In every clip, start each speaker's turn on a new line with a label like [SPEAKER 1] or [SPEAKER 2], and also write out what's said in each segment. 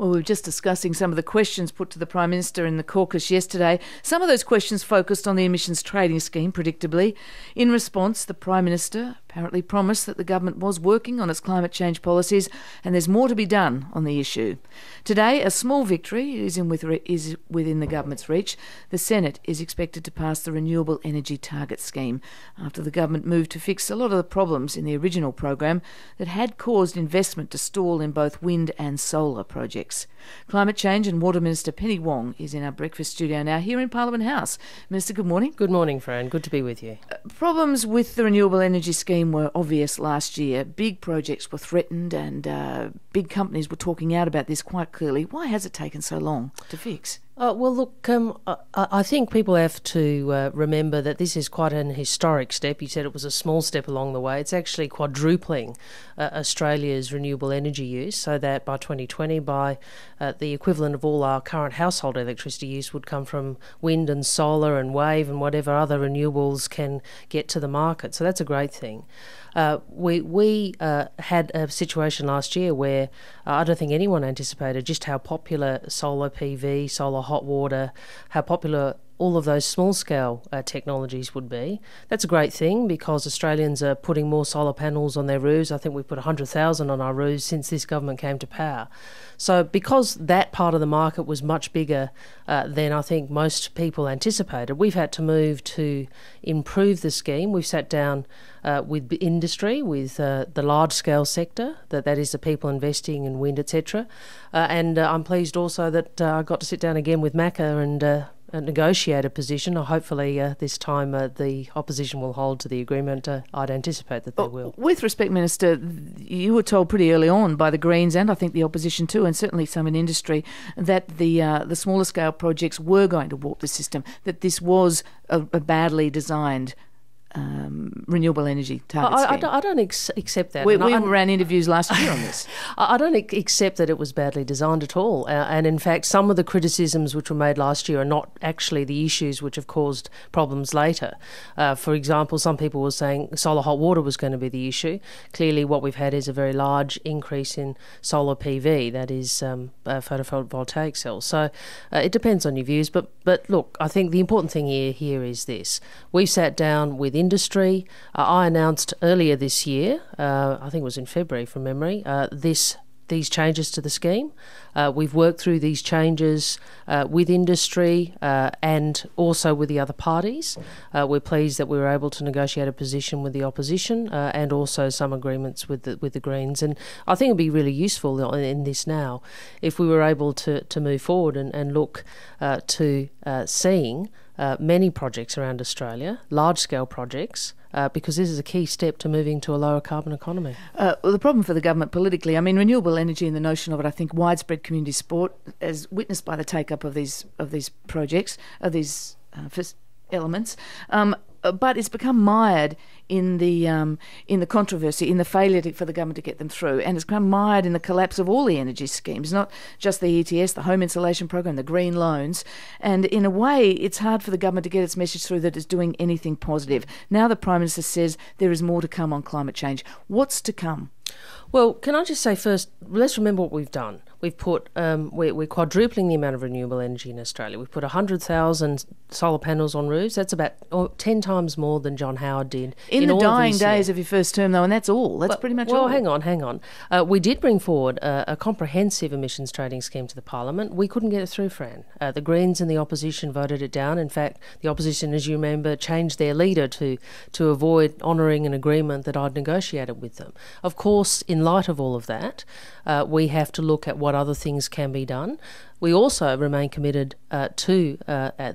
[SPEAKER 1] Well, we were just discussing some of the questions put to the Prime Minister in the caucus yesterday. Some of those questions focused on the emissions trading scheme, predictably. In response, the Prime Minister apparently promised that the government was working on its climate change policies and there's more to be done on the issue. Today, a small victory is within the government's reach. The Senate is expected to pass the Renewable Energy Target scheme after the government moved to fix a lot of the problems in the original program that had caused investment to stall in both wind and solar projects. Climate Change and Water Minister Penny Wong is in our breakfast studio now here in Parliament House. Minister, good morning.
[SPEAKER 2] Good morning, Fran. Good to be with you.
[SPEAKER 1] Problems with the renewable energy scheme were obvious last year. Big projects were threatened and big companies were talking out about this quite clearly. Why has it taken so long to fix?
[SPEAKER 2] Well, look, I think people have to remember that this is quite an historic step. You said it was a small step along the way. It's actually quadrupling Australia's renewable energy use, so that by 2020, the equivalent of all our current household electricity use would come from wind and solar and wave and whatever other renewables can get to the market. So that's a great thing. We had a situation last year where I don't think anyone anticipated just how popular solar PV, solar hot water, how popular all of those small-scale technologies would be. That's a great thing because Australians are putting more solar panels on their roofs. I think we've put 100,000 on our roofs since this government came to power. So because that part of the market was much bigger than I think most people anticipated, we've had to move to improve the scheme. We've sat down with industry, with the large-scale sector, that is the people investing in wind, etc. And I'm pleased also that I got to sit down again with Macca and negotiate a position. Hopefully this time the opposition will hold to the agreement. I'd anticipate that they will.
[SPEAKER 1] With respect, Minister, you were told pretty early on by the Greens and I think the opposition too, and certainly some in industry, that the smaller scale projects were going to warp the system, that this was a badly designed renewable energy target scheme.
[SPEAKER 2] I don't accept that.
[SPEAKER 1] We ran interviews last year on this.
[SPEAKER 2] I don't accept that it was badly designed at all. And in fact, some of the criticisms which were made last year are not actually the issues which have caused problems later. For example, some people were saying solar hot water was going to be the issue. Clearly, what we've had is a very large increase in solar PV, that is photovoltaic cells. So it depends on your views. But look, I think the important thing here is this. We sat down with industry. I announced earlier this year, I think it was in February from memory, these changes to the scheme. We've worked through these changes with industry and also with the other parties. We're pleased that we were able to negotiate a position with the opposition and also some agreements with the Greens. And I think it'd be really useful in this now if we were able to move forward and look to seeing many projects around Australia, large-scale projects, because this is a key step to moving to a lower carbon economy.
[SPEAKER 1] Well, the problem for the government politically, I mean, renewable energy and the notion of it, I think widespread community support, as witnessed by the take-up of these projects, of these elements, but it's become mired in the controversy, in the failure for the government to get them through, and it's become mired in the collapse of all the energy schemes, not just the ETS, the home insulation program, the green loans, and in a way it's hard for the government to get its message through that it's doing anything positive. Now the Prime Minister says there is more to come on climate change. What's to come?
[SPEAKER 2] Well, can I just say first, let's remember what we've done. We've put, we're quadrupling the amount of renewable energy in Australia. We've put 100,000 solar panels on roofs. That's about 10 times more than John Howard did.
[SPEAKER 1] In the dying days of your first term, though, and that's all. That's pretty much all.
[SPEAKER 2] Well, hang on. We did bring forward a comprehensive emissions trading scheme to the Parliament. We couldn't get it through, Fran. The Greens and the opposition voted it down. In fact, the opposition, as you remember, changed their leader to avoid honouring an agreement that I'd negotiated with them. Of course, in light of all of that, we have to look at what other things can be done. We also remain committed at the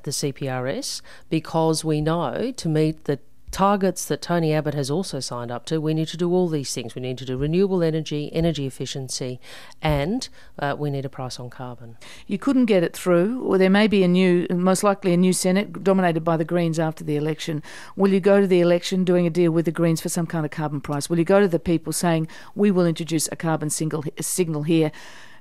[SPEAKER 2] CPRS because we know to meet the targets that Tony Abbott has also signed up to, we need to do all these things. We need to do renewable energy, energy efficiency, and we need a price on carbon.
[SPEAKER 1] You couldn't get it through, or there may be most likely a new Senate dominated by the Greens after the election. Will you go to the election doing a deal with the Greens for some kind of carbon price? Will you go to the people saying, we will introduce a carbon signal here?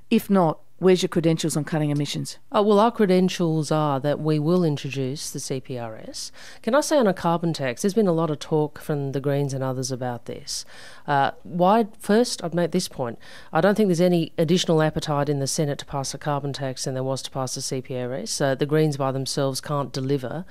[SPEAKER 1] If not, Where's your credentials on cutting emissions?
[SPEAKER 2] Well, our credentials are that we will introduce the CPRS. Can I say on a carbon tax, there's been a lot of talk from the Greens and others about this. First, I'd make this point. I don't think there's any additional appetite in the Senate to pass a carbon tax than there was to pass the CPRS. The Greens by themselves can't deliver,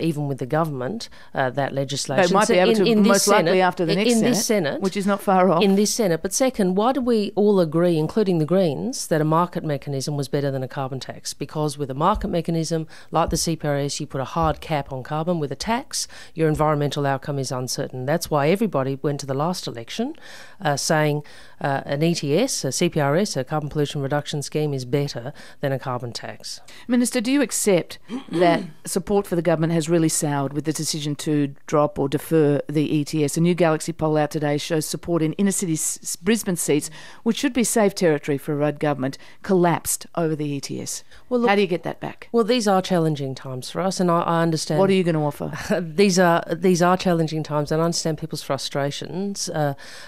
[SPEAKER 2] even with the government, that legislation.
[SPEAKER 1] They might be able to, most likely after the next
[SPEAKER 2] Senate,
[SPEAKER 1] which is not far off.
[SPEAKER 2] In this Senate. But second, why do we all agree, including the Greens, that a market mechanism was better than a carbon tax? Because with a market mechanism like the CPRS, you put a hard cap on carbon. With a tax, your environmental outcome is uncertain. That's why everybody went to the last election saying an ETS, a CPRS, a carbon pollution reduction scheme, is better than a carbon tax.
[SPEAKER 1] Minister, do you accept that support for the government has really soured with the decision to drop or defer the ETS? A new Galaxy poll out today shows support in inner city Brisbane seats, which should be safe territory for a Rudd government, collapsed over the ETS. Well, look, how do you get that back?
[SPEAKER 2] Well, these are challenging times for us, and I understand.
[SPEAKER 1] What are you going to offer?
[SPEAKER 2] These are challenging times, and I understand people's frustrations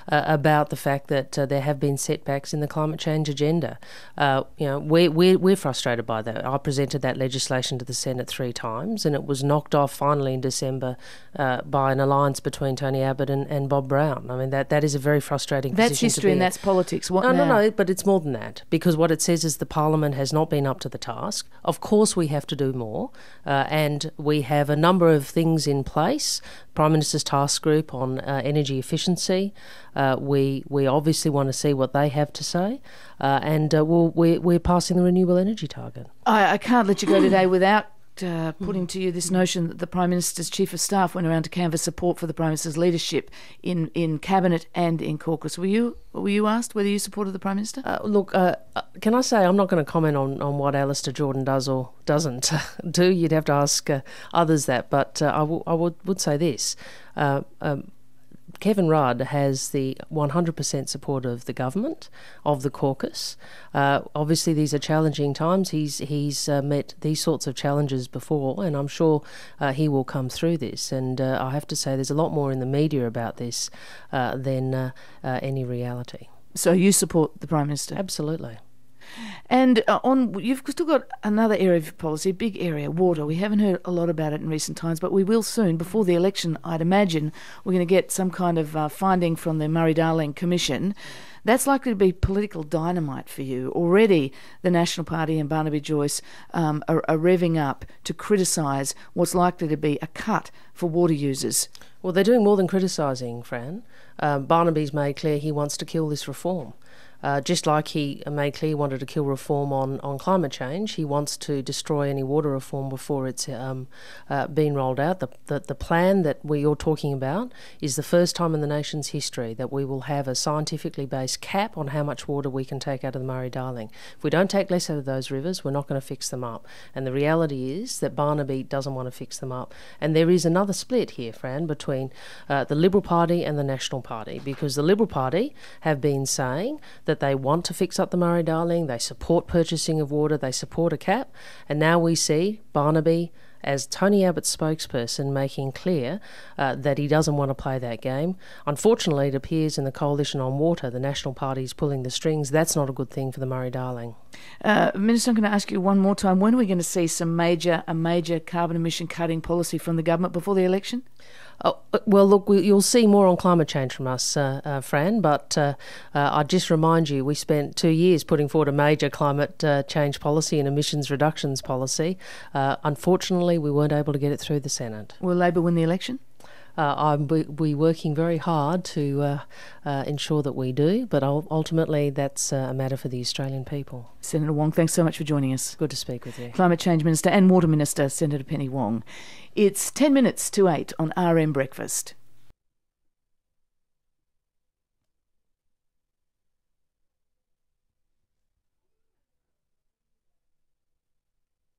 [SPEAKER 2] about the fact that there have been setbacks in the climate change agenda. We're frustrated by that. I presented that legislation to the Senate 3 times, and it was knocked off finally in December by an alliance between Tony Abbott and Bob Brown. I mean, that is a very frustrating position to be in.
[SPEAKER 1] That's history and that's politics. What now?
[SPEAKER 2] No, but it's more than that, because what it says is the Parliament has not been up to the task. Of course we have to do more, and we have a number of things in place. Prime Minister's task group on energy efficiency. We obviously want to see what they have to say, and we're passing the Renewable Energy Target.
[SPEAKER 1] I can't let you go today without putting to you this notion that the Prime Minister's Chief of Staff went around to canvass support for the Prime Minister's leadership in Cabinet and in caucus. Were you asked whether you supported the Prime Minister?
[SPEAKER 2] Can I say I'm not going to comment on what Alistair Jordan does or doesn't do. You'd have to ask others that. But I would say this. Kevin Rudd has the 100% support of the government, of the caucus. Obviously, these are challenging times. He's met these sorts of challenges before, and I'm sure he will come through this. And I have to say there's a lot more in the media about this than any reality.
[SPEAKER 1] So you support the Prime Minister?
[SPEAKER 2] Absolutely.
[SPEAKER 1] And you've still got another area of policy, a big area, water. We haven't heard a lot about it in recent times, but we will soon. Before the election, I'd imagine we're going to get some kind of finding from the Murray-Darling Commission. That's likely to be political dynamite for you. Already the National Party and Barnaby Joyce are revving up to criticise what's likely to be a cut for water users.
[SPEAKER 2] Well, they're doing more than criticising, Fran. Barnaby's made clear he wants to kill this reform. Just like he made clear he wanted to kill reform on climate change, he wants to destroy any water reform before it's been rolled out. The plan that you're talking about is the first time in the nation's history that we will have a scientifically based cap on how much water we can take out of the Murray-Darling. If we don't take less out of those rivers, we're not going to fix them up. And the reality is that Barnaby doesn't want to fix them up. And there is another split here, Fran, between the Liberal Party and the National Party, because the Liberal Party have been saying that they want to fix up the Murray-Darling, they support purchasing of water, they support a cap, and now we see Barnaby as Tony Abbott's spokesperson making clear that he doesn't want to play that game. Unfortunately, it appears in the Coalition on Water, the National Party is pulling the strings. That's not a good thing for the Murray-Darling.
[SPEAKER 1] Minister, I'm going to ask you one more time, when are we going to see a major carbon emission cutting policy from the government before the election?
[SPEAKER 2] Well, look, you'll see more on climate change from us, Fran, but I'd just remind you, we spent 2 years putting forward a major climate change policy and emissions reductions policy. Unfortunately, we weren't able to get it through the Senate.
[SPEAKER 1] Will Labor win the election?
[SPEAKER 2] We're working very hard to ensure that we do, but ultimately that's a matter for the Australian people.
[SPEAKER 1] Senator Wong, thanks so much for joining us.
[SPEAKER 2] Good to speak with you.
[SPEAKER 1] Climate Change Minister and Water Minister, Senator Penny Wong. It's 10 minutes to 8 on RM Breakfast.